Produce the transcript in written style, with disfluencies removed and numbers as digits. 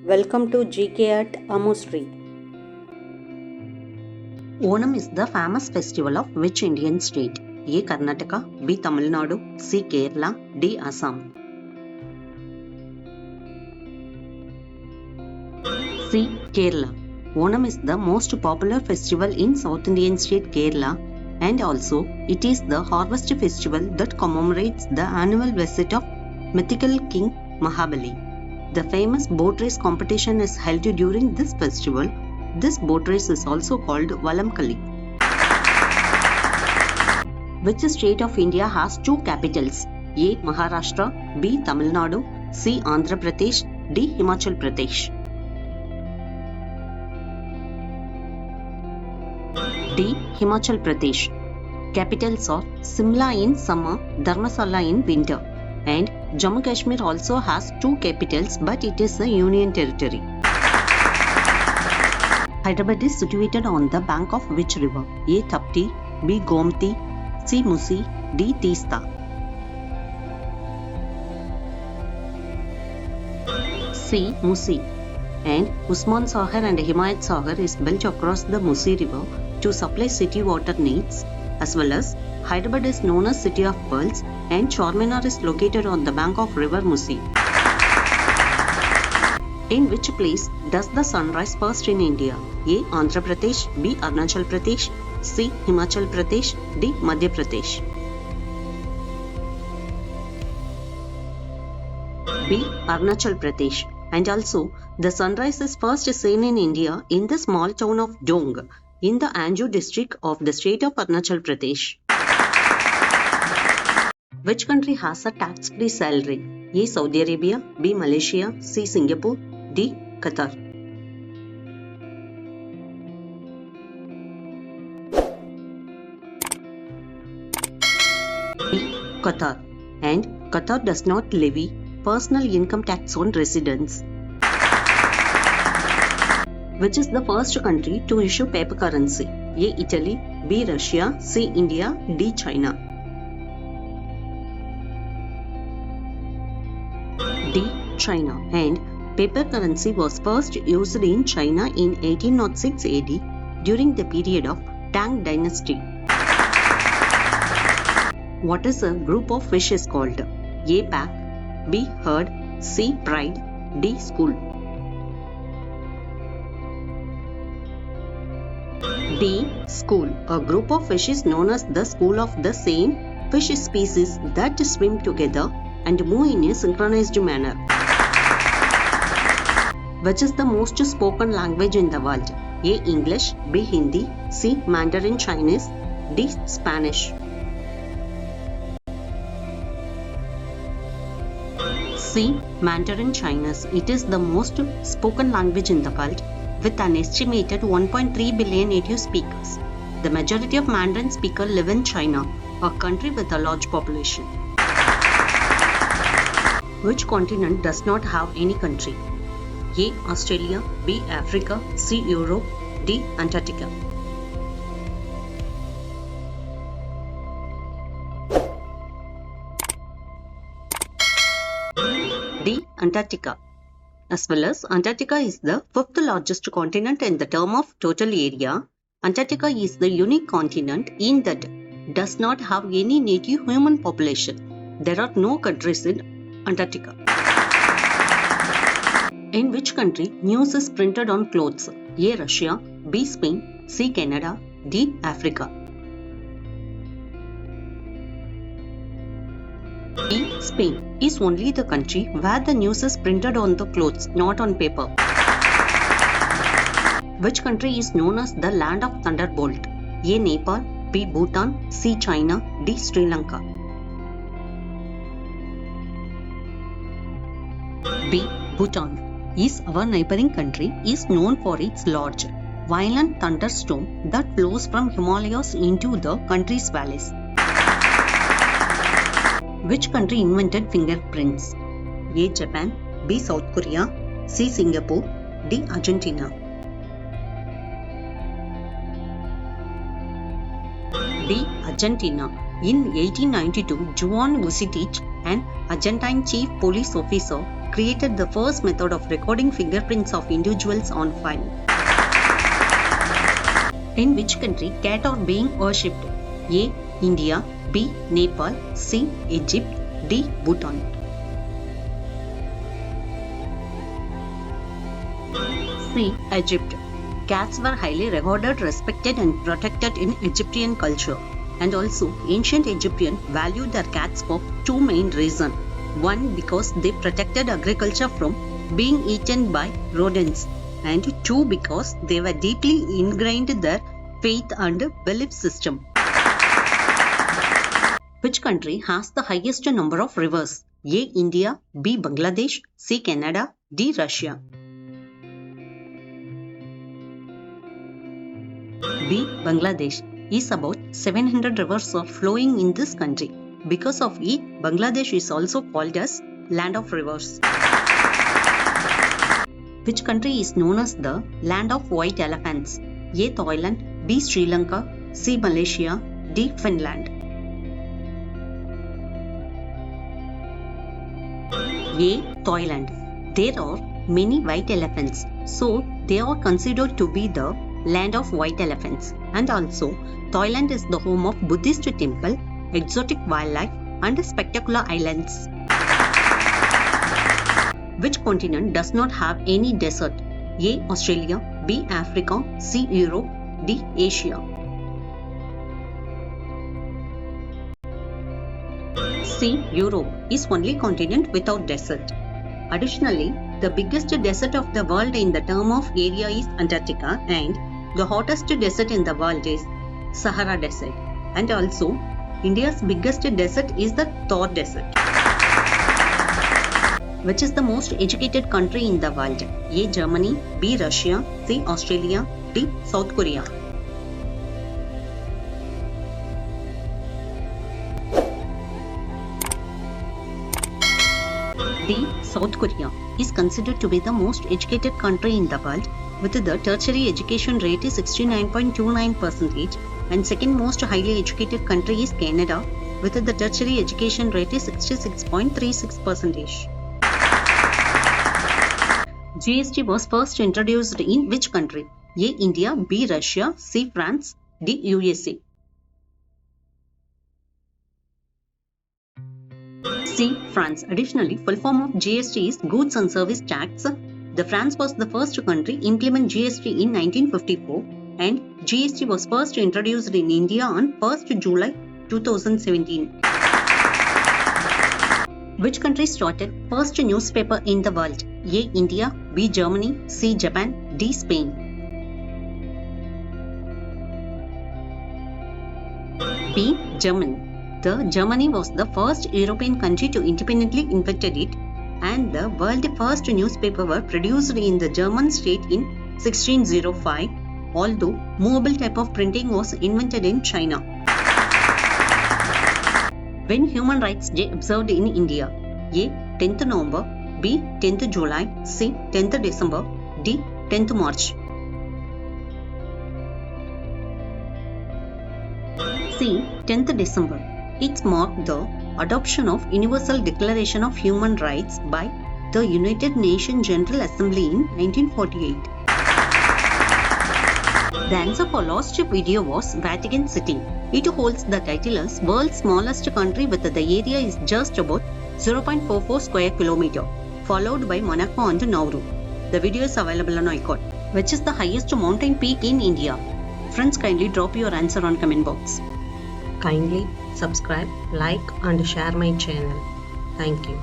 Welcome to GK at Amosri. Onam is the famous festival of which Indian state? A. Karnataka, B. Tamil Nadu, C. Kerala, D. Assam. C. Kerala. Onam is the most popular festival in South Indian state Kerala, and also it is the harvest festival that commemorates the annual visit of mythical king Mahabali. The famous boat race competition is held during this festival. This boat race is also called Valamkali. Which state of India has two capitals? A. Maharashtra, B. Tamil Nadu, C. Andhra Pradesh, D. Himachal Pradesh. D. Himachal Pradesh. Capitals are Simla in summer, Dharmasala in winter, and Jammu Kashmir also has two capitals, but it is a union territory. Hyderabad is situated on the bank of which river? A. Tapti, B. Gomti, C. Musi, D. Teesta. C. Musi. And Usman Sagar and Himayat Sagar is built across the Musi river to supply city water needs, as well as Hyderabad is known as City of Pearls, and Charminar is located on the bank of river Musi. In which place does the sun rise first in India? A. Andhra Pradesh, B. Arunachal Pradesh, C. Himachal Pradesh, D. Madhya Pradesh. B. Arunachal Pradesh. And also, the sunrise is first seen in India in the small town of Dong, in the Anju district of the state of Arunachal Pradesh. Which country has a tax-free salary? A. Saudi Arabia, B. Malaysia, C. Singapore, D. Qatar. D. Qatar. And Qatar does not levy personal income tax on residents. Which is the first country to issue paper currency? A. Italy, B. Russia, C. India, D. China. D. China. And paper currency was first used in China in 1806 AD during the period of Tang Dynasty. What is a group of fishes called? A. Pack, B. Herd, C. Pride, D. School. D. School. A group of fish is known as the school of the same fish species that swim together and move in a synchronized manner. Which is the most spoken language in the world? A. English, B. Hindi, C. Mandarin Chinese, D. Spanish. C. Mandarin Chinese. It is the most spoken language in the world, with an estimated 1.3 billion native speakers. The majority of Mandarin speakers live in China, a country with a large population. Which continent does not have any country? A. Australia, B. Africa, C. Europe, D. Antarctica. D. Antarctica. As well as Antarctica is the fifth largest continent in the term of total area. Antarctica is the unique continent in that does not have any native human population. There are no countries in Antarctica. In which country news is printed on clothes? A. Russia, B. Spain, C. Canada, D. Africa. D. Spain is only the country where the news is printed on the clothes, not on paper. Which country is known as the land of thunderbolt? A. Nepal, B. Bhutan, C. China, D. Sri Lanka. B. Bhutan is our neighboring country, is known for its large, violent thunderstorm that flows from Himalayas into the country's valleys. Which country invented fingerprints? A. Japan, B. South Korea, C. Singapore, D. Argentina. D. Argentina. In 1892, Juan Vucetich, an Argentine chief police officer, created the first method of recording fingerprints of individuals on file? In which country cats are being worshipped? A. India, B. Nepal, C. Egypt, D. Bhutan. C. Egypt. Cats were highly regarded, respected and protected in Egyptian culture, and also ancient Egyptians valued their cats for two main reasons. One, because they protected agriculture from being eaten by rodents, and two, because they were deeply ingrained in their faith and belief system. Which country has the highest number of rivers? A. India, B. Bangladesh, C. Canada, D. Russia. B. Bangladesh. Is about 700 rivers are flowing in this country. Because of it, Bangladesh is also called as Land of Rivers. Which country is known as the Land of White Elephants? A. Thailand, B. Sri Lanka, C. Malaysia, D. Finland. A. Thailand. There are many white elephants, so they are considered to be the Land of White Elephants. And also, Thailand is the home of Buddhist temple, exotic wildlife and spectacular islands. Which continent does not have any desert? A. Australia, B. Africa, C. Europe, D. Asia. C. Europe is only continent without desert. Additionally, the biggest desert of the world in the term of area is Antarctica, and the hottest desert in the world is Sahara Desert. And also, India's biggest desert is the Thar Desert. Which is the most educated country in the world? A. Germany, B. Russia, C. Australia, D. South Korea. D. South Korea is considered to be the most educated country in the world, with the tertiary education rate is 69.29%, and second most highly educated country is Canada, with the tertiary education rate is 66.36%. GST was first introduced in which country? A. India, B. Russia, C. France, D. USA. C. France. Additionally, full form of GST is Goods and Service Tax. The France was the first country to implement GST in 1954, and GST was first introduced in India on 1st July 2017. Which country started first newspaper in the world? A. India, B. Germany, C. Japan, D. Spain. B. Germany. Germany was the first European country to independently invented it, and the world's first newspaper were produced in the German state in 1605, although movable type of printing was invented in China. When Human Rights Day observed in India? A. 10th November, B. 10th July, C. 10th December, D. 10th March. C. 10th December. It marked the adoption of Universal Declaration of Human Rights by the United Nations General Assembly in 1948. The answer for last video was Vatican City. It holds the title as world's smallest country, with the area is just about 0.44 square kilometer, followed by Monaco and Nauru. The video is available on iQuot. Which is the highest mountain peak in India? Friends, kindly drop your answer on comment box. Kindly subscribe, like and share my channel. Thank you.